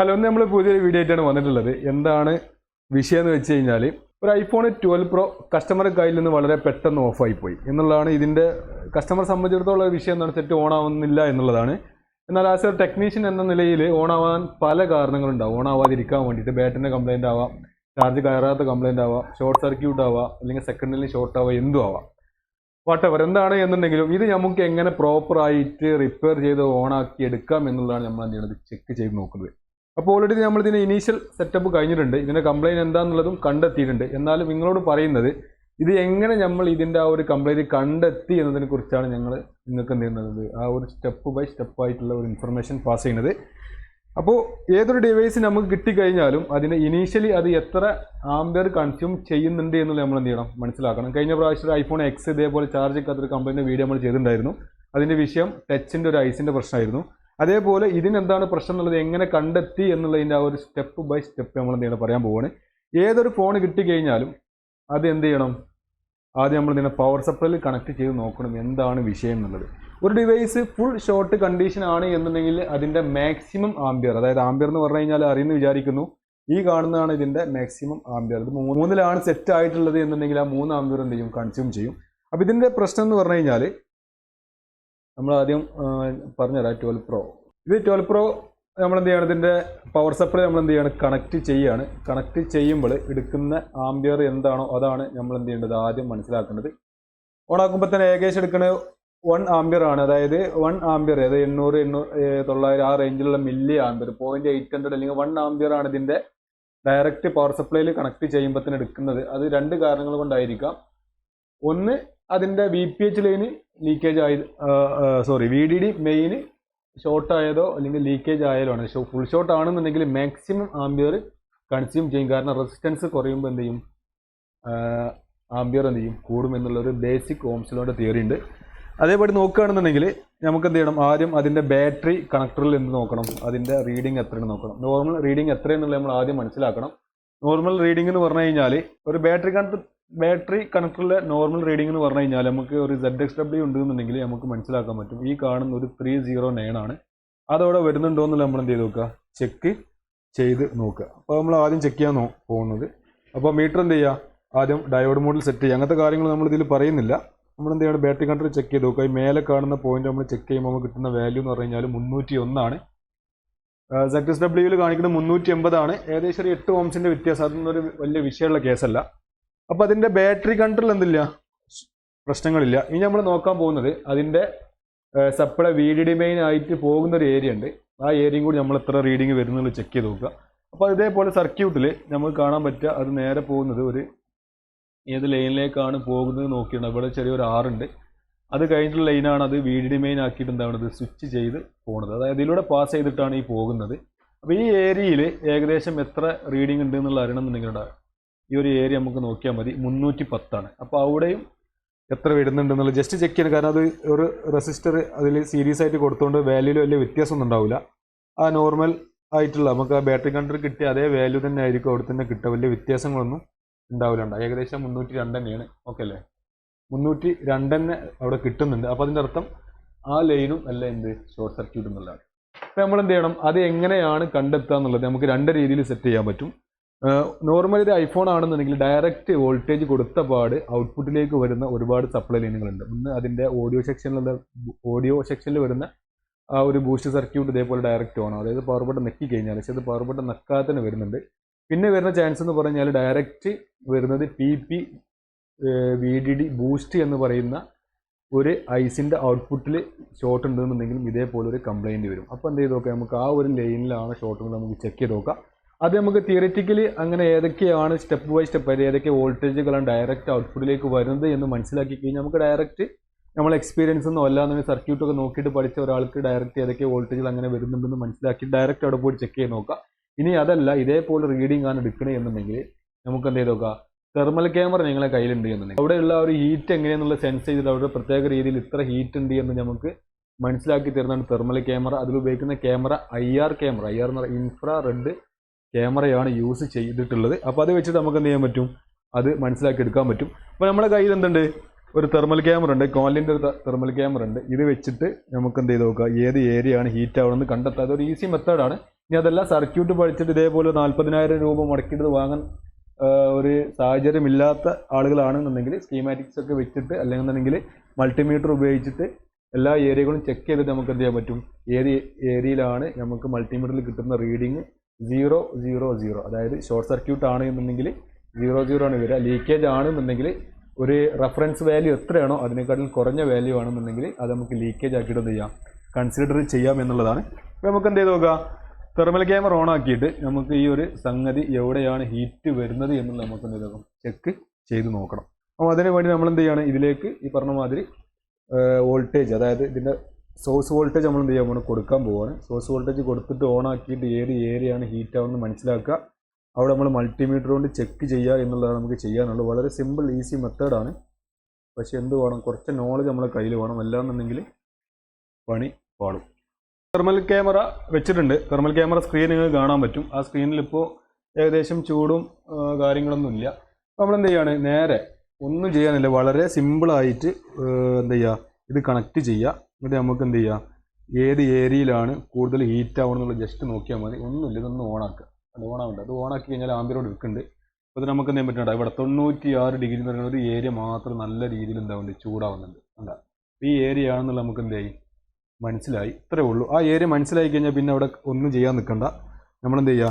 Hello, ഇന്ന് നമ്മൾ പുതിയൊരു വീഡിയോ ആയിട്ടാണ് വന്നിട്ടുള്ളത്. എന്താണ് വിഷയം എന്ന് വെച്ച് കഴിഞ്ഞാൽ, ഒരു ഐഫോൺ 12 Pro കസ്റ്റമറുടെ കയ്യിൽ നിന്ന് വളരെ പെട്ടെന്ന് ഓഫായി പോയി എന്നുള്ളതാണ് ഇതിൻ്റെ കസ്റ്റമർ സംബന്ധിച്ചിടത്തോളം വിഷയം. എന്താണ്, സെറ്റ് ഓൺ ആവുന്നില്ല എന്നുള്ളതാണ്. എന്നാൽ ആസ് എ ടെക്നീഷ്യൻ എന്ന നിലയിൽ ഓൺ ആവാൻ പല കാരണങ്ങളുണ്ടാവും. ഓൺ ആവാതിരിക്കാൻ വേണ്ടിയിട്ട് ബാറ്ററിൻ്റെ കംപ്ലയിൻ്റ് ആവാം, ചാർജ് കയറാത്ത കംപ്ലയിൻ്റ് ആവാം, ഷോർട്ട് സർക്യൂട്ട് ആവാം, അല്ലെങ്കിൽ സെക്കൻഡിൽ ഷോർട്ട് ആവാം, എന്തും ആവാം. വാട്ടെവർ എന്താണ് എന്നുണ്ടെങ്കിലും ഇത് നമുക്ക് എങ്ങനെ പ്രോപ്പറായിട്ട് റിപ്പയർ ചെയ്ത് ഓണാക്കി എടുക്കാം എന്നുള്ളതാണ് നമ്മൾ എന്ത് ചെയ്യുന്നത്, ചെക്ക് ചെയ്ത് നോക്കുന്നത്. അപ്പോൾ ഓൾറെഡി നമ്മൾ ഇതിൻ്റെ ഇനീഷ്യൽ സെറ്റപ്പ് കഴിഞ്ഞിട്ടുണ്ട്, ഇതിൻ്റെ കംപ്ലയിൻറ്റ് എന്താണെന്നുള്ളതും കണ്ടെത്തിയിട്ടുണ്ട്. എന്നാലും നിങ്ങളോട് പറയുന്നത് ഇത് എങ്ങനെ നമ്മൾ ഇതിൻ്റെ ആ ഒരു കംപ്ലയിൻറ്റ് കണ്ടെത്തി എന്നതിനെ കുറിച്ചാണ് ഞങ്ങൾ നിങ്ങൾക്ക് എന്ത് ചെയ്യുന്നത്, ആ ഒരു സ്റ്റെപ്പ് ബൈ സ്റ്റെപ്പായിട്ടുള്ള ഒരു ഇൻഫർമേഷൻ പാസ് ചെയ്യുന്നത്. അപ്പോൾ ഏതൊരു ഡിവൈസ് നമുക്ക് കിട്ടിക്കഴിഞ്ഞാലും അതിന് ഇനീഷ്യലി അത് എത്ര ആംബിയർ കൺസ്യൂം ചെയ്യുന്നുണ്ട് എന്നുള്ളത് നമ്മൾ എന്ത് ചെയ്യണം, മനസ്സിലാക്കണം. കഴിഞ്ഞ പ്രാവശ്യം ഐഫോൺ X ഇതേപോലെ ചാർജ് ചെയ്യാത്തൊരു കംപ്ലയിൻറ്റ് വീഡിയോ നമ്മൾ ചെയ്തിട്ടുണ്ടായിരുന്നു. അതിൻ്റെ വിഷയം ടച്ചിൻ്റെ ഒരു ഐസിൻ്റെ പ്രശ്നമായിരുന്നു. അതേപോലെ ഇതിനെന്താണ് പ്രശ്നം എന്നുള്ളത് എങ്ങനെ കണ്ടെത്തി എന്നുള്ളതിൻ്റെ ആ ഒരു സ്റ്റെപ്പ് ബൈ സ്റ്റെപ്പ് നമ്മൾ എന്ത് ചെയ്യണം പറയാൻ പോവുകയാണ്. ഏതൊരു ഫോൺ കിട്ടിക്കഴിഞ്ഞാലും അത് എന്ത് ചെയ്യണം, ആദ്യം നമ്മൾ ഇതിനെ പവർ സപ്ലൈയിൽ കണക്ട് ചെയ്ത് നോക്കണം എന്താണ് വിഷയം എന്നുള്ളത്. ഒരു ഡിവൈസ് ഫുൾ ഷോർട്ട് കണ്ടീഷൻ ആണ് എന്നുണ്ടെങ്കിൽ അതിൻ്റെ മാക്സിമം ആംബിയർ, അതായത് ആംബിയർ എന്ന് പറഞ്ഞു കഴിഞ്ഞാൽ അറിയുന്നു വിചാരിക്കുന്നു, ഈ കാണുന്നതാണ് ഇതിൻ്റെ മാക്സിമം ആംബിയർ. ഇത് 3 സെറ്റ് ആയിട്ടുള്ളത് എന്നുണ്ടെങ്കിൽ ആ 3 ആംബിയർ എന്ത് ചെയ്യും, കൺസ്യൂം ചെയ്യും. അപ്പോൾ ഇതിൻ്റെ പ്രശ്നം എന്ന് പറഞ്ഞു കഴിഞ്ഞാൽ നമ്മൾ ആദ്യം പറഞ്ഞുതരാം. 12 Pro ഇത് 12 Pro നമ്മൾ എന്ത് ചെയ്യണം, ഇതിൻ്റെ പവർ സപ്ലൈ നമ്മൾ എന്ത് ചെയ്യണം, കണക്ട് ചെയ്യുകയാണ്. കണക്ട് ചെയ്യുമ്പോൾ എടുക്കുന്ന ആംബിയർ എന്താണോ അതാണ് നമ്മൾ എന്ത് ചെയ്യേണ്ടത്, ആദ്യം മനസ്സിലാക്കേണ്ടത്. ഓണാക്കുമ്പോൾ തന്നെ ഏകദേശം എടുക്കുന്നത് 1 ആംബിയർ ആണ്. അതായത് 1 ആംബിയർ, അതായത് 800, 900 ആ റേഞ്ചിലുള്ള മില്ലി ആംബിയർ, 0.800 അല്ലെങ്കിൽ 1 ആംബിയർ ആണ് ഇതിൻ്റെ ഡയറക്റ്റ് പവർ സപ്ലൈയിൽ കണക്ട് ചെയ്യുമ്പോൾ തന്നെ എടുക്കുന്നത്. അത് 2 കാരണങ്ങൾ കൊണ്ടായിരിക്കാം. ഒന്ന്, അതിൻ്റെ VPH ലൈന് ലീക്കേജ് ആയത്, VDD മെയിൻ ഷോർട്ട് ആയതോ അല്ലെങ്കിൽ ലീക്കേജ് ആയാലോ ആണ്. ഫുൾ ഷോർട്ട് ആണെന്നുണ്ടെങ്കിൽ മാക്സിമം ആംബിയർ കൺസ്യൂം ചെയ്യും. കാരണം റെസിസ്റ്റൻസ് കുറയുമ്പോൾ എന്ത് ചെയ്യും, ആംബിയർ എന്ത് ചെയ്യും, കൂടും എന്നുള്ളൊരു ബേസിക് ഓംസ് ലോയുടെ തിയറി ഉണ്ട്. അതേപോലെ നോക്കുകയാണെന്നുണ്ടെങ്കിൽ നമുക്ക് എന്ത് ചെയ്യണം, ആദ്യം അതിൻ്റെ ബാറ്ററി കണക്ടറിൽ എന്ത് നോക്കണം, അതിൻ്റെ റീഡിങ് എത്രയാണ് നോക്കണം. നോർമൽ റീഡിങ് എത്രയെന്നുള്ളത് നമ്മൾ ആദ്യം മനസ്സിലാക്കണം. നോർമൽ റീഡിംഗ് എന്ന് പറഞ്ഞു കഴിഞ്ഞാൽ ഒരു ബാറ്ററി കണക്ടറിലെ നോർമൽ റീഡിംഗ് എന്ന് പറഞ്ഞു കഴിഞ്ഞാൽ നമുക്ക് ഒരു ZXW ഉണ്ടെന്നുണ്ടെങ്കിൽ നമുക്ക് മനസ്സിലാക്കാൻ പറ്റും. ഈ കാണുന്ന ഒരു 309 ആണ്. അതവിടെ വരുന്നുണ്ടോ എന്നുള്ളത് നമ്മൾ എന്ത് ചെയ്ത് നോക്കുക, ചെക്ക് ചെയ്ത് നോക്കുക. അപ്പോൾ നമ്മൾ ആദ്യം ചെക്ക് ചെയ്യാൻ പോകുന്നത്, അപ്പോൾ മീറ്റർ എന്ത് ചെയ്യുക, ആദ്യം ഡയോഡ് മോഡിൽ സെറ്റ് ചെയ്യുക. അങ്ങനത്തെ കാര്യങ്ങൾ നമ്മൾ ഇതിൽ പറയുന്നില്ല. നമ്മൾ എന്ത് ചെയ്യണം, ബാറ്ററി കൺട്രോൾ ചെക്ക് ചെയ്ത് നോക്കുക. ഈ മേലെ കാണുന്ന പോയിന്റ് നമ്മൾ ചെക്ക് ചെയ്യുമ്പോൾ നമുക്ക് കിട്ടുന്ന വാല്യൂ എന്ന് പറഞ്ഞു കഴിഞ്ഞാൽ 301 ആണ്. ZXW കാണിക്കുന്നത് 380 ആണ്. ഏകദേശം ഒരു 8 ഓംസിൻ്റെ വ്യത്യാസം. അതൊന്നും ഒരു വലിയ വിഷയമുള്ള കേസല്ല. അപ്പോൾ അതിൻ്റെ ബാറ്ററി കൺട്രോൾ എന്തില്ല, പ്രശ്നങ്ങളില്ല. ഇനി നമ്മൾ നോക്കാൻ പോകുന്നത് അതിൻ്റെ സപ്ലൈ VDD മെയിൻ ആയിട്ട് പോകുന്ന ഒരു ഏരിയ ഉണ്ട്. ആ ഏരിയയും കൂടി നമ്മൾ എത്ര റീഡിങ് വരുന്നുള്ളത് ചെക്ക് ചെയ്ത് നോക്കുക. അപ്പോൾ ഇതേപോലെ സർക്യൂട്ടിൽ നമുക്ക് കാണാൻ പറ്റുക, അത് നേരെ പോകുന്നത് ഒരു ഏത് ലൈനിലേക്കാണ് പോകുന്നത് നോക്കിയാണ്. ഇവിടെ ചെറിയൊരു ഉണ്ട്. അത് കഴിഞ്ഞിട്ടുള്ള ലൈനാണ് അത് VDD മെയിൻ ആക്കിയിട്ട് എന്താണത് സ്വിച്ച് ചെയ്ത് പോകുന്നത്. അതായത് ഇതിലൂടെ പാസ് ചെയ്തിട്ടാണ് ഈ പോകുന്നത്. അപ്പോൾ ഈ ഏരിയയിൽ ഏകദേശം എത്ര റീഡിങ് ഉണ്ട് എന്നുള്ള അറിയണമെന്നുണ്ടെങ്കിൽ ഈ ഒരു ഏരിയ നമുക്ക് നോക്കിയാൽ മതി. 310 ആണ്. അപ്പോൾ അവിടെയും എത്ര വരുന്നുണ്ടെന്നുള്ളത് ജസ്റ്റ് ചെക്ക് ചെയ്യണം. കാരണം അത് ഒരു റെസിസ്റ്റർ അതിൽ സീരീസ് ആയിട്ട് കൊടുത്തുകൊണ്ട് വാല്യൂയിൽ വലിയ വ്യത്യാസമൊന്നും ഉണ്ടാവില്ല. ആ നോർമൽ ആയിട്ടുള്ള നമുക്ക് ആ ബാറ്ററി കൺട്രോൾ കിട്ടിയ അതേ വാല്യൂ തന്നെ ആയിരിക്കും അവിടെ തന്നെ കിട്ടുക. വലിയ വ്യത്യാസങ്ങളൊന്നും ഉണ്ടാവില്ല. ഏകദേശം 302 തന്നെയാണ്. ഓക്കെ അല്ലേ, 302 തന്നെ അവിടെ കിട്ടുന്നുണ്ട്. അപ്പോൾ അതിൻ്റെ അർത്ഥം ആ ലൈനും അല്ല എന്ത്, ഷോർട്ട് സർക്യൂട്ട് എന്നുള്ളതാണ്. അപ്പോൾ നമ്മൾ എന്ത് ചെയ്യണം, അത് എങ്ങനെയാണ് കണ്ടെത്തുക എന്നുള്ളത് നമുക്ക് 2 രീതിയിൽ സെറ്റ് ചെയ്യാൻ പറ്റും. നോർമലി ഒരു ഐഫോൺ ആണെന്നുണ്ടെങ്കിൽ ഡയറക്റ്റ് വോൾട്ടേജ് കൊടുത്ത പാട് ഔട്ട്പുട്ടിലേക്ക് വരുന്ന ഒരുപാട് സപ്ലൈ ലൈനുകളുണ്ട്. ഒന്ന് അതിൻ്റെ ഓഡിയോ സെക്ഷനിൽ വരുന്ന ആ ഒരു ബൂസ്റ്റ് സർക്യൂട്ട് ഇതേപോലെ ഡയറക്റ്റ് ഓൺ, അതായത് പവർ ബട്ടൺ നെക്കി കഴിഞ്ഞാൽ, പക്ഷേ അത് പവർ ബട്ടൺ നെക്കാതെ തന്നെ വരുന്നുണ്ട്. പിന്നെ വരുന്ന ചാൻസ് എന്ന് പറഞ്ഞാൽ ഡയറക്റ്റ് വരുന്നത് PP VDD ബൂസ്റ്റ് എന്ന് പറയുന്ന ഒരു ഐസിൻ്റെ ഔട്ട്പുട്ടിൽ ഷോർട്ട് ഉണ്ടെന്നുണ്ടെങ്കിലും ഇതേപോലെ ഒരു കംപ്ലയിൻറ്റ് വരും. അപ്പോൾ എന്ത് ചെയ്ത് നോക്കാം, നമുക്ക് ആ ഒരു ലൈനിലാണ് ഷോർട്ട് എന്ന് നമുക്ക് ചെക്ക് ചെയ്ത് നോക്കാം. അത് നമുക്ക് തിയറിറ്റിക്കലി അങ്ങനെ ഏതൊക്കെയാണ് സ്റ്റെപ്പ് ബൈ സ്റ്റെപ്പ് ഏതൊക്കെ വോൾട്ടേജുകളാണ് ഡയറക്റ്റ് ഔട്ട്പുട്ടിലേക്ക് വരുന്നത് എന്ന് മനസ്സിലാക്കി കഴിഞ്ഞാൽ നമുക്ക് ഡയറക്റ്റ് നമ്മൾ എക്സ്പീരിയൻസ് ഒന്നും അല്ലാതെ സർക്യൂട്ടൊക്കെ നോക്കിയിട്ട് പഠിച്ച ഒരാൾക്ക് ഡയറക്റ്റ് ഏതൊക്കെ വോൾട്ടേജുകൾ അങ്ങനെ വരുന്നുണ്ടെന്ന് മനസ്സിലാക്കി ഡയറക്റ്റ് അവിടെ പോയി ചെക്ക് ചെയ്ത് നോക്കാം. ഇനി അതല്ല ഇതേപോലെ റീഡിംഗ് ആണ് എടുക്കണേ എന്നുണ്ടെങ്കിൽ നമുക്ക് എന്ത് ചെയ്ത് നോക്കാം, തെർമൽ ക്യാമറ നിങ്ങളെ കയ്യിലുണ്ട് എന്നുണ്ടെങ്കിൽ അവിടെയുള്ള ഒരു ഹീറ്റ് എങ്ങനെയെന്നുള്ള സെൻസ് ചെയ്തിട്ട് അവിടെ പ്രത്യേക രീതിയിൽ ഇത്ര ഹീറ്റ് ഉണ്ട് എന്ന് നമുക്ക് മനസ്സിലാക്കി തരുന്നതാണ് തെർമൽ ക്യാമറ. അതിൽ ഉപയോഗിക്കുന്ന ക്യാമറ IR ക്യാമറ, IR എന്ന് പറയുന്നത് ഇൻഫ്രാറെഡ് ക്യാമറയാണ് യൂസ് ചെയ്തിട്ടുള്ളത്. അപ്പോൾ അത് വെച്ചിട്ട് നമുക്ക് എന്ത് ചെയ്യാൻ പറ്റും, അത് മനസ്സിലാക്കി എടുക്കാൻ പറ്റും. അപ്പോൾ നമ്മുടെ കയ്യിൽ എന്തുണ്ട്, ഒരു തെർമൽ ക്യാമറ ഉണ്ട്, കോലിൻ്റെ ഒരു തെർമൽ ക്യാമറ ഉണ്ട്. ഇത് വെച്ചിട്ട് നമുക്ക് എന്ത് ചെയ്ത് നോക്കുക, ഏത് ഏരിയ ആണ് ഹീറ്റ് ആവണമെന്ന് കണ്ടെത്താം. അതൊരു ഈസി മെത്തേഡാണ്. ഇനി അതല്ല സർക്യൂട്ട് പഠിച്ചിട്ട് ഇതേപോലെ 40,000 രൂപ മുടക്കിയിട്ട് വാങ്ങാൻ ഒരു സാഹചര്യമില്ലാത്ത ആളുകളാണെന്നുണ്ടെങ്കിൽ സ്കീമാറ്റിക്സ് ഒക്കെ വെച്ചിട്ട് അല്ലെങ്കിൽ മൾട്ടിമീറ്റർ ഉപയോഗിച്ചിട്ട് എല്ലാ ഏരിയകളും ചെക്ക് ചെയ്തിട്ട് നമുക്ക് എന്ത് ചെയ്യാൻ പറ്റും, ഏത് ഏരിയയിലാണ് നമുക്ക് മൾട്ടിമീറ്ററിൽ കിട്ടുന്ന റീഡിങ് 000, അതായത് ഷോർട്ട് സർക്യൂട്ട് ആണ് എന്നുണ്ടെങ്കിൽ 00 ആണ് വരിക, ലീക്കേജ് ആണെന്നുണ്ടെങ്കിൽ ഒരു റെഫറൻസ് വാല്യൂ എത്രയാണോ അതിനേക്കാട്ടിൽ കുറഞ്ഞ വാല്യൂ ആണെന്നുണ്ടെങ്കിൽ അത് നമുക്ക് ലീക്കേജ് ആക്കിയിട്ട് എന്ത് ചെയ്യാം, കൺസിഡർ ചെയ്യാം എന്നുള്ളതാണ്. അപ്പോൾ നമുക്ക് എന്ത് ചെയ്ത് നോക്കാം, തെർമൽ ക്യാമറ ഓൺ ആക്കിയിട്ട് നമുക്ക് ഈ ഒരു സംഗതി എവിടെയാണ് ഹീറ്റ് വരുന്നത് എന്നുള്ളത് നമുക്ക് എന്ത് ചെയ്ത് ചെക്ക് ചെയ്ത് നോക്കണം. അപ്പോൾ അതിന് വേണ്ടി നമ്മൾ എന്ത് ചെയ്യാണ്, ഇതിലേക്ക് ഈ പറഞ്ഞ മാതിരി വോൾട്ടേജ്, അതായത് ഇതിൻ്റെ സോഴ്സ് വോൾട്ടേജ് നമ്മൾ എന്ത് ചെയ്യാൻ പോകണം, കൊടുക്കാൻ പോവുകയാണ്. സോഴ്സ് വോൾട്ടേജ് കൊടുത്തിട്ട് ഓൺ ആക്കിയിട്ട് ഏത് ഏരിയയാണ് ഹീറ്റ് ആവുന്നത് മനസ്സിലാക്കുക, അവിടെ നമ്മൾ മൾട്ടിമീറ്റർ കൊണ്ട് ചെക്ക് ചെയ്യുക എന്നുള്ളതാണ് നമുക്ക് ചെയ്യാനുള്ളത്. വളരെ സിമ്പിൾ ഈസി മെത്തേഡാണ്. പക്ഷെ എന്ത് വേണം, കുറച്ച് നോളജ് നമ്മളെ കയ്യിൽ വേണം, അല്ലാന്നുണ്ടെങ്കിൽ പണി പാടും. തെർമൽ ക്യാമറ വെച്ചിട്ടുണ്ട്. തെർമൽ ക്യാമറ സ്ക്രീൻ നിങ്ങൾക്ക് കാണാൻ പറ്റും. ആ സ്ക്രീനിൽ ഇപ്പോൾ ഏകദേശം ചൂടും കാര്യങ്ങളൊന്നും ഇല്ല. നമ്മൾ എന്ത് ചെയ്യാണ്, നേരെ ഒന്നും ചെയ്യാനില്ല, വളരെ സിമ്പിളായിട്ട് എന്ത് ചെയ്യുക, ഇത് കണക്ട് ചെയ്യുക. എന്നിട്ട് നമുക്ക് എന്ത് ചെയ്യുക, ഏത് ഏരിയയിലാണ് കൂടുതൽ ഹീറ്റ് ആവണമെന്നുള്ളത് ജസ്റ്റ് നോക്കിയാൽ മതി. ഒന്നുമില്ല, ഇതൊന്ന് ഓണാക്കുക. അത് ഓണാവുണ്ട്. അത് ഓണാക്കി കഴിഞ്ഞാൽ ആംബിയറോട് എടുക്കുന്നുണ്ട്. അപ്പോൾ ഇത് നമുക്ക് എന്ത് ചെയ്യാൻ പറ്റുന്നുണ്ട്, ഇവിടെ 96 ഡിഗ്രി എന്ന് പറയുന്ന ഒരു ഏരിയ മാത്രം നല്ല രീതിയിൽ എന്താവുന്നുണ്ട്, ചൂടാവുന്നുണ്ട്. അല്ല, ഈ ഏരിയ ആണെന്നുള്ള നമുക്ക് എന്ത് ചെയ്യും, മനസ്സിലായി. ഇത്രേ ഉള്ളൂ. ആ ഏരിയ മനസ്സിലായി കഴിഞ്ഞാൽ പിന്നെ അവിടെ ഒന്നും ചെയ്യാൻ നിൽക്കണ്ട. നമ്മളെന്ത് ചെയ്യുക,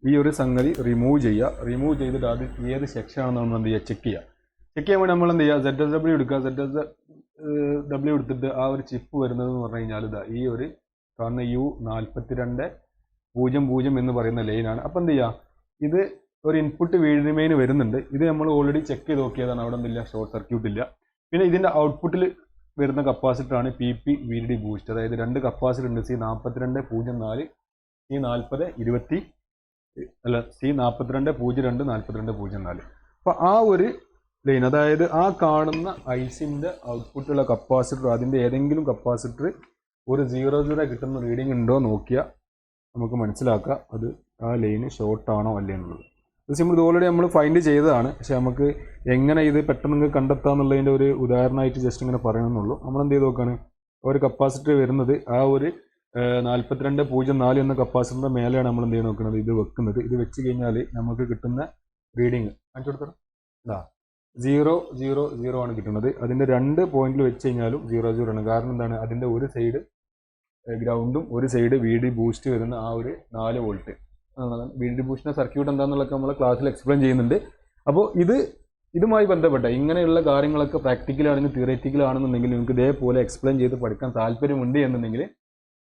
ഈ ഒരു സംഗതി റിമൂവ് ചെയ്യുക. റിമൂവ് ചെയ്തിട്ട് അത് ഏത് സെക്ഷൻ ആണെന്ന് നമ്മൾ എന്ത് ചെയ്യുക, ചെക്ക് ചെയ്യുക. ചെക്ക് ചെയ്യാൻ വേണ്ടി നമ്മൾ എന്ത് ചെയ്യുക, ZSW എടുക്കുക. ZSW എടുത്തിട്ട് ആ ഒരു ചിപ്പ് വരുന്നത് എന്ന് പറഞ്ഞു കഴിഞ്ഞാൽ ഇതാ ഈ ഒരു കാണുന്ന U4200 എന്ന് പറയുന്ന ലൈനാണ്. അപ്പോൾ എന്ത് ചെയ്യുക, ഇത് ഒരു ഇൻപുട്ട് വീഡിമെയിന് വരുന്നുണ്ട്. ഇത് നമ്മൾ ഓൾറെഡി ചെക്ക് ചെയ്ത് നോക്കിയതാണ്, അവിടെ ഒന്നുമില്ല, ഷോർട്ട് സർക്യൂട്ട് ഇല്ല. പിന്നെ ഇതിൻ്റെ ഔട്ട്പുട്ടിൽ വരുന്ന കപ്പാസിറ്ററാണ് PP VDD ബൂസ്റ്റ്. അതായത് 2 കപ്പാസിറ്റർ ഉണ്ട്, C4204 C4202 അപ്പോൾ ആ ഒരു ലൈൻ, അതായത് ആ കാണുന്ന ഐസിൻ്റെ ഔട്ട്പുട്ടുള്ള കപ്പാസിറ്റർ, അതിൻ്റെ ഏതെങ്കിലും കപ്പാസിറ്റർ ഒരു 00 കിട്ടുന്ന റീഡിംഗ് ഉണ്ടോ നോക്കിയാൽ നമുക്ക് മനസ്സിലാക്കുക അത് ആ ലൈന് ഷോർട്ടാണോ അല്ലേ എന്നുള്ളത്. ഇത് സിമ്പിൾ, ഇത് ഓൾറെഡി നമ്മൾ ഫൈൻഡ് ചെയ്തതാണ്. പക്ഷേ നമുക്ക് എങ്ങനെ ഇത് പെട്ടെന്ന് കണ്ടെത്താമെന്നുള്ളതിൻ്റെ ഒരു ഉദാഹരണമായിട്ട് ജസ്റ്റ് ഇങ്ങനെ പറയണമെന്നുള്ളൂ. നമ്മൾ എന്ത് ചെയ്ത് നോക്കുകയാണ്, ഒരു കപ്പാസിറ്റർ വരുന്നത് ആ ഒരു 4204 എന്ന കപ്പാസിറ്ററിൻ്റെ മേലെയാണ് നമ്മൾ എന്ത് ചെയ്യാൻ നോക്കുന്നത്, ഇത് വെക്കുന്നത്. ഇത് വെച്ച് കഴിഞ്ഞാൽ നമുക്ക് കിട്ടുന്ന റീഡിങ് കാണിച്ചു കൊടുക്കണം, 000 ആണ് കിട്ടുന്നത്. അതിൻ്റെ 2 പോയിന്റിൽ വെച്ച് കഴിഞ്ഞാലും 00 ആണ്. കാരണം എന്താണ്, അതിൻ്റെ ഒരു സൈഡ് ഗ്രൗണ്ടും ഒരു സൈഡ് VD ബൂസ്റ്റ് വരുന്ന ആ ഒരു 4 വോൾട്ട്. VD ബൂസ്റ്റിൻ്റെ സർക്യൂട്ട് എന്താണെന്നുള്ളതൊക്കെ നമ്മൾ ക്ലാസ്സിൽ എക്സ്പ്ലെയിൻ ചെയ്യുന്നുണ്ട്. അപ്പോൾ ഇതുമായി ബന്ധപ്പെട്ട ഇങ്ങനെയുള്ള കാര്യങ്ങളൊക്കെ പ്രാക്ടിക്കലാണെങ്കിൽ തിയററ്റിക്കലാണെന്നുണ്ടെങ്കിൽ നിങ്ങൾക്ക് ഇതേപോലെ എക്സ്പ്ലെയിൻ ചെയ്ത് പഠിക്കാൻ താല്പര്യമുണ്ട് എന്നുണ്ടെങ്കിൽ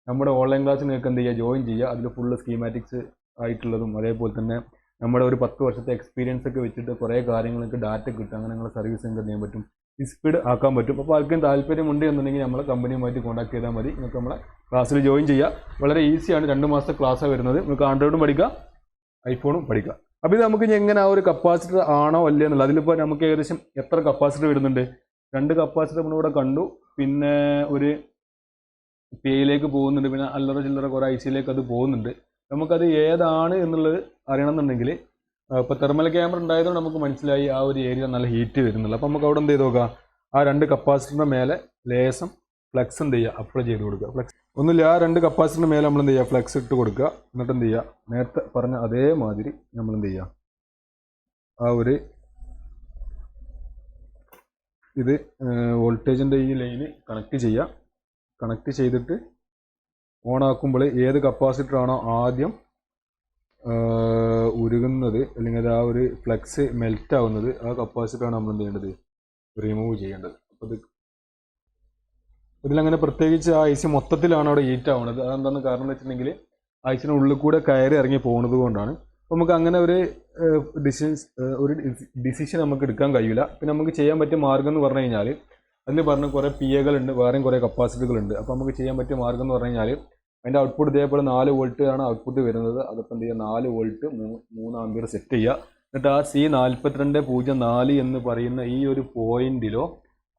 നമ്മുടെ ഓൺലൈൻ ക്ലാസ്സിൽ നിങ്ങൾക്ക് എന്ത് ചെയ്യുക, ജോയിൻ ചെയ്യുക. അതിൽ ഫുള്ള് സ്കീമാറ്റിക്സ് ആയിട്ടുള്ളതും അതേപോലെ തന്നെ നമ്മുടെ ഒരു 10 വർഷത്തെ എക്സ്പീരിയൻസ് ഒക്കെ വെച്ചിട്ട് കുറേ കാര്യങ്ങൾക്ക് ഡാറ്റ കിട്ടും. അങ്ങനെ നിങ്ങളുടെ സർവീസ് നിങ്ങൾക്ക് എന്ത് ചെയ്യാൻ പറ്റും, സ്പീഡ് ആക്കാൻ പറ്റും. അപ്പോൾ ആർക്കും താല്പര്യമുണ്ട് എന്നുണ്ടെങ്കിൽ നമ്മളെ കമ്പനിയുമായിട്ട് കോൺടാക്ട് ചെയ്താൽ മതി. നിങ്ങൾക്ക് നമ്മളെ ക്ലാസ്സിൽ ജോയിൻ ചെയ്യുക. വളരെ ഈസിയാണ്. 2 മാസത്തെ ക്ലാസ്സാണ് വരുന്നത്. നിങ്ങൾക്ക് ആൻഡ്രോയിഡും പഠിക്കാം, ഐഫോണും പഠിക്കാം. അപ്പോൾ ഇത് നമുക്ക് എങ്ങനെ ആ ഒരു കപ്പാസിറ്റർ ആണോ അല്ലേ എന്നുള്ളത്, അതിലിപ്പോൾ നമുക്ക് ഏകദേശം എത്ര കപ്പാസിറ്റർ വരുന്നുണ്ട്, 2 കപ്പാസിറ്റർ നമ്മളിവിടെ കണ്ടു. പിന്നെ ഒരു PIയിലേക്ക് പോകുന്നുണ്ട്, പിന്നെ അല്ലറ ചില്ലറ കുറേ ICയിലേക്ക് അത് പോകുന്നുണ്ട്. നമുക്കത് ഏതാണ് എന്നുള്ളത് അറിയണമെന്നുണ്ടെങ്കിൽ ഇപ്പോൾ തെർമൽ ക്യാമറ ഉണ്ടായതുകൊണ്ട് നമുക്ക് മനസ്സിലായി ആ ഒരു ഏരിയ നല്ല ഹീറ്റ് വരുന്നുള്ളൂ. അപ്പോൾ നമുക്ക് അവിടെ എന്ത് ചെയ്ത് നോക്കാം, ആ 2 കപ്പാസിറ്ററിൻ്റെ മേലെ ലേസം ഫ്ലെക്സ് എന്ത് ചെയ്യുക, അപ്ലൈ ചെയ്ത് കൊടുക്കുക. ഫ്ലെക്സ് ഒന്നുമില്ല, ആ 2 കപ്പാസിറ്ററിൻ്റെ മേലെ നമ്മൾ എന്ത് ചെയ്യുക, ഫ്ലെക്സ് ഇട്ട് കൊടുക്കുക. എന്നിട്ട് എന്ത് ചെയ്യുക, നേരത്തെ പറഞ്ഞ അതേമാതിരി നമ്മൾ എന്ത് ചെയ്യുക, ആ ഒരു ഇത് വോൾട്ടേജിൻ്റെ ഈ ലൈന് കണക്ട് ചെയ്യുക. കണക്ട് ചെയ്തിട്ട് ഓൺ ആക്കുമ്പോൾ ഏത് കപ്പാസിറ്റർ ആണോ ആദ്യം ഉരുകുന്നത് അല്ലെങ്കിൽ അത് ആ ഒരു ഫ്ലെക്സ് മെൽറ്റ് ആവുന്നത്, ആ കപ്പാസിറ്ററാണ് നമ്മൾ എന്ത് ചെയ്യേണ്ടത്, റിമൂവ് ചെയ്യേണ്ടത്. അപ്പോൾ ഇതിലങ്ങനെ പ്രത്യേകിച്ച് ആ ഐസി മൊത്തത്തിലാണ് അവിടെ ഹീറ്റ് ആവുന്നത്. അതെന്താണെന്ന് കാരണം എന്ന് വെച്ചിട്ടുണ്ടെങ്കിൽ ഐസിന് ഉള്ളിൽ കൂടെ കയറി ഇറങ്ങി പോകുന്നത് കൊണ്ടാണ്. അപ്പോൾ നമുക്ക് അങ്ങനെ ഒരു ഡിസിഷൻ നമുക്ക് എടുക്കാൻ കഴിയില്ല. പിന്നെ നമുക്ക് ചെയ്യാൻ പറ്റിയ മാർഗം എന്ന് പറഞ്ഞു കഴിഞ്ഞാൽ, അതിൽ പറഞ്ഞ കുറേ PAകളുണ്ട്, വേറെയും കുറേ കപ്പാസിറ്ററുകളുണ്ട്. അപ്പോൾ നമുക്ക് ചെയ്യാൻ പറ്റിയ മാർഗം എന്ന് പറഞ്ഞു കഴിഞ്ഞാൽ, അതിൻ്റെ ഔട്ട്പുട്ട് ഇതേപോലെ 4 വോൾട്ട് ആണ് ഔട്ട്പുട്ട് വരുന്നത്. അതിപ്പോൾ എന്ത് ചെയ്യുക, 4 വോൾട്ട് 3 ആമ്പിയർ സെറ്റ് ചെയ്യുക. എന്നിട്ട് ആ C4204 എന്ന് പറയുന്ന ഈ ഒരു പോയിന്റിലോ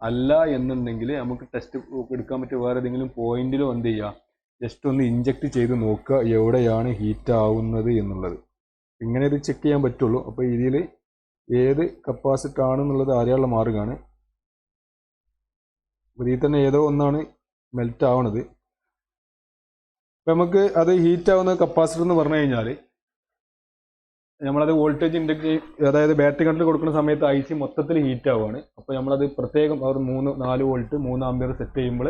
അല്ല എന്നുണ്ടെങ്കിൽ നമുക്ക് ടെസ്റ്റ് എടുക്കാൻ പറ്റിയ വേറെ ഏതെങ്കിലും പോയിന്റിലോ എന്ത് ചെയ്യുക, ജസ്റ്റ് ഒന്ന് ഇഞ്ചക്ട് ചെയ്ത് നോക്കുക എവിടെയാണ് ഹീറ്റ് ആവുന്നത് എന്നുള്ളത്. ഇങ്ങനെ ഇത് ചെക്ക് ചെയ്യാൻ പറ്റുള്ളൂ. അപ്പോൾ ഇതിൽ ഏത് കപ്പാസിറ്റർ ആണെന്നുള്ളത് അറിയാനുള്ള മാർഗ്ഗമാണ്. ഇതിൽ തന്നെ ഏതോ ഒന്നാണ് മെൽറ്റ് ആവണത്. അപ്പോൾ നമുക്ക് അത് ഹീറ്റ് ആവുന്ന കപ്പാസിറ്റർ എന്ന് പറഞ്ഞു കഴിഞ്ഞാൽ നമ്മളത് വോൾട്ടേജ് ഇൻഡക്ട് അതായത് ബാറ്ററി കറണ്ട് കൊടുക്കുന്ന സമയത്ത് ഐ സി മൊത്തത്തിൽ ഹീറ്റ് ആവുകയാണ്. അപ്പോൾ നമ്മളത് പ്രത്യേകം അവർ 4 വോൾട്ട് 3 ആമ്പിയർ സെറ്റ് ചെയ്യുമ്പോൾ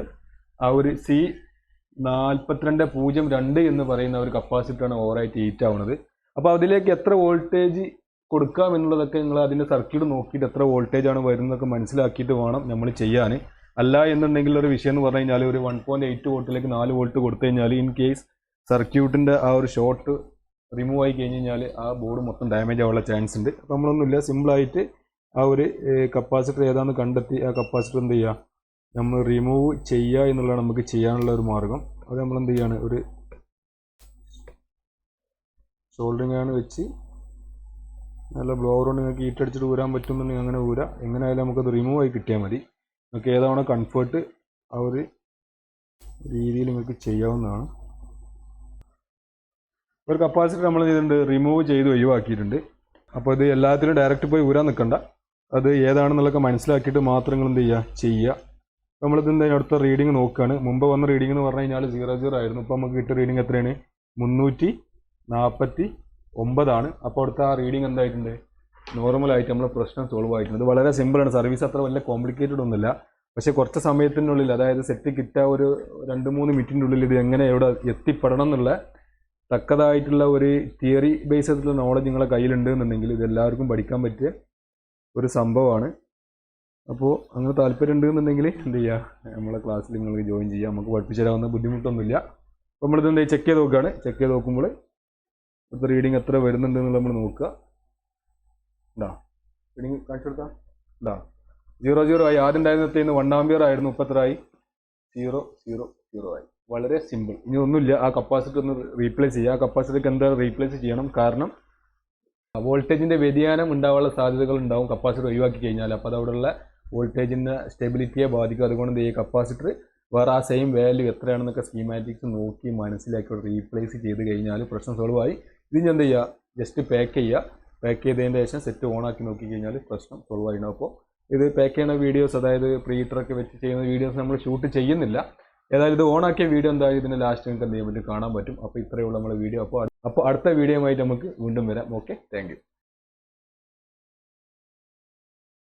ആ ഒരു C4202 എന്ന് പറയുന്ന ഒരു കപ്പാസിറ്ററാണ് ഓവറായിട്ട് ഹീറ്റ് ആവുന്നത്. അപ്പോൾ അതിലേക്ക് എത്ര വോൾട്ടേജ് കൊടുക്കാം എന്നുള്ളതൊക്കെ നിങ്ങൾ അതിൻ്റെ സർക്യൂട്ട് നോക്കിയിട്ട് എത്ര വോൾട്ടേജ് ആണ് വരുന്നതൊക്കെ മനസ്സിലാക്കിയിട്ട് വേണം നമ്മൾ ചെയ്യാൻ. അല്ല എന്നുണ്ടെങ്കിൽ ഒരു വിഷയം എന്ന് പറഞ്ഞു കഴിഞ്ഞാൽ ഒരു 1.8 വോൾട്ടിലേക്ക് 4 വോൾട്ട് കൊടുത്തു കഴിഞ്ഞാൽ ഇൻ കേസ് സർക്യൂട്ടിൻ്റെ ആ ഒരു ഷോർട്ട് റിമൂവ് ആയി കഴിഞ്ഞ് കഴിഞ്ഞാൽ ആ ബോർഡ് മൊത്തം ഡാമേജ് ആവാനുള്ള ചാൻസ് ഉണ്ട്. അപ്പോൾ നമ്മളൊന്നുമില്ല, സിമ്പിളായിട്ട് ആ ഒരു കപ്പാസിറ്റർ ഏതാണെന്ന് കണ്ടെത്തി ആ കപ്പാസിറ്റർ എന്ത് ചെയ്യുക, നമ്മൾ റിമൂവ് ചെയ്യുക എന്നുള്ളതാണ് നമുക്ക് ചെയ്യാനുള്ള ഒരു മാർഗം. അത് നമ്മൾ എന്ത് ചെയ്യാണ്, ഒരു സോൾഡറിംഗ് ആണ് വെച്ച് നല്ല ബ്ലോവർ കൊണ്ട് നിങ്ങൾക്ക് ഹീറ്റ് അടിച്ചിട്ട് ഊരാൻ പറ്റുമെന്നുണ്ടെങ്കിൽ അങ്ങനെ ഊരാം. എങ്ങനെയായാലും നമുക്കത് റിമൂവ് ആയി കിട്ടിയാൽ മതി. നിങ്ങൾക്ക് ഏതാണോ കംഫർട്ട് ആ ഒരു രീതിയിൽ നിങ്ങൾക്ക് ചെയ്യാവുന്നതാണ്. ഒരു കപ്പാസിറ്റർ നമ്മൾ ചെയ്തിട്ടുണ്ട്, റിമൂവ് ചെയ്ത് ഒഴിവാക്കിയിട്ടുണ്ട്. അപ്പോൾ ഇത് എല്ലാത്തിനും ഡയറക്റ്റ് പോയി ഊരാൻ നിൽക്കണ്ട, അത് ഏതാണെന്നുള്ളതൊക്കെ മനസ്സിലാക്കിയിട്ട് മാത്രം നിങ്ങൾ എന്ത് ചെയ്യുക. നമ്മളിത് എന്താ അടുത്ത റീഡിങ് നോക്കുകയാണ്. മുമ്പ് വന്ന റീഡിംഗ് എന്ന് പറഞ്ഞു കഴിഞ്ഞാൽ 00 ആയിരുന്നു. ഇപ്പോൾ നമുക്ക് കിട്ടിയ റീഡിംഗ് എത്രയാണ്, 349 ആണ്. അപ്പോൾ അടുത്ത ആ റീഡിംഗ് എന്തായിട്ടുണ്ട്, നോർമലായിട്ട് നമ്മൾ പ്രശ്നം സോൾവ് ആയിട്ടുണ്ട്. ഇത് വളരെ സിമ്പിളാണ്, സർവീസ് അത്ര വലിയ കോംപ്ലിക്കേറ്റഡ് ഒന്നുമില്ല. പക്ഷേ കുറച്ച് സമയത്തിനുള്ളിൽ, അതായത് സെറ്റ് കിട്ടുക ഒരു 2-3 മിനിറ്റിൻ്റെ ഉള്ളിൽ ഇത് എങ്ങനെ എവിടെ എത്തിപ്പെടണം എന്നുള്ള തക്കതായിട്ടുള്ള ഒരു തിയറി ബേസ് ആയിട്ടുള്ള നോളജ് നിങ്ങളെ കയ്യിലുണ്ട് എന്നുണ്ടെങ്കിൽ ഇത് എല്ലാവർക്കും പഠിക്കാൻ പറ്റിയ ഒരു സംഭവമാണ്. അപ്പോൾ അങ്ങനെ താല്പര്യം ഉണ്ടെന്നുണ്ടെങ്കിൽ എന്ത് ചെയ്യുക, നമ്മളെ ക്ലാസ്സിൽ നിങ്ങൾക്ക് ജോയിൻ ചെയ്യുക. നമുക്ക് പഠിപ്പിച്ചു തരാവുന്ന ബുദ്ധിമുട്ടൊന്നുമില്ല. അപ്പോൾ നമ്മളിത് എന്താ ചെക്ക് ചെയ്ത് നോക്കുകയാണ്. ചെക്ക് ചെയ്ത് നോക്കുമ്പോൾ ഇപ്പോൾ റീഡിങ് എത്ര വരുന്നുണ്ട് എന്നുള്ളത് നമ്മൾ നോക്കുക. ഉണ്ടാ റീഡിങ് കാണിച്ചു കൊടുക്കാം. ഉണ്ടാ 00 ആയി. ആദ്യം ഉണ്ടായിരുന്നത്തേന്ന് 1 ആമ്പിയർ ആയിരുന്നു, ഇപ്പോൾ എത്ര ആയി, 000 ആയി. വളരെ സിമ്പിൾ. ഇനി ഒന്നുമില്ല, ആ കപ്പാസിറ്റർ ഒന്ന് റീപ്ലേസ് ചെയ്യുക. ആ കപ്പാസിറ്റർക്ക് എന്താ റീപ്ലേസ് ചെയ്യണം, കാരണം വോൾട്ടേജിൻ്റെ വ്യതിയാനം ഉണ്ടാവാനുള്ള സാധ്യതകൾ ഉണ്ടാവും കപ്പാസിറ്റർ ഒഴിവാക്കി കഴിഞ്ഞാൽ. അപ്പോൾ അതവിടെയുള്ള വോൾട്ടേജിൻ്റെ സ്റ്റെബിലിറ്റിയെ ബാധിക്കും. അതുകൊണ്ട് ഈ കപ്പാസിറ്റർ വേറെ ആ സെയിം വാല്യൂ എത്രയാണെന്നൊക്കെ സ്കീമാറ്റിക്സ് നോക്കി മനസ്സിലാക്കി റീപ്ലേസ് ചെയ്ത് കഴിഞ്ഞാൽ പ്രശ്നം സോൾവ് ആയി. ഇതിന് എന്ത് ചെയ്യുക, ജസ്റ്റ് പാക്ക് ചെയ്യുക. പാക്ക് ചെയ്തതിൻ്റെ ശേഷം സെറ്റ് ഓൺ ആക്കി നോക്കി കഴിഞ്ഞാൽ പ്രശ്നം സോൾവ് ആയിരുന്നു. അപ്പോൾ ഇത് പാക്ക് ചെയ്യുന്ന വീഡിയോസ്, അതായത് പ്രീറ്ററൊക്കെ വെച്ച് ചെയ്യുന്ന വീഡിയോസ് നമ്മൾ ഷൂട്ട് ചെയ്യുന്നില്ല. ഏതായാലും ഇത് ഓണാക്കിയ വീഡിയോ എന്തായാലും ഇതിൻ്റെ ലാസ്റ്റ് നിങ്ങൾക്ക് എന്ത് ചെയ്യാൻ പറ്റും, കാണാൻ പറ്റും. അപ്പോൾ ഇത്രയുള്ള നമ്മുടെ വീഡിയോ. അപ്പോൾ അടുത്ത വീഡിയോ ആയിട്ട് നമുക്ക് വീണ്ടും വരാം. Okay, thank you.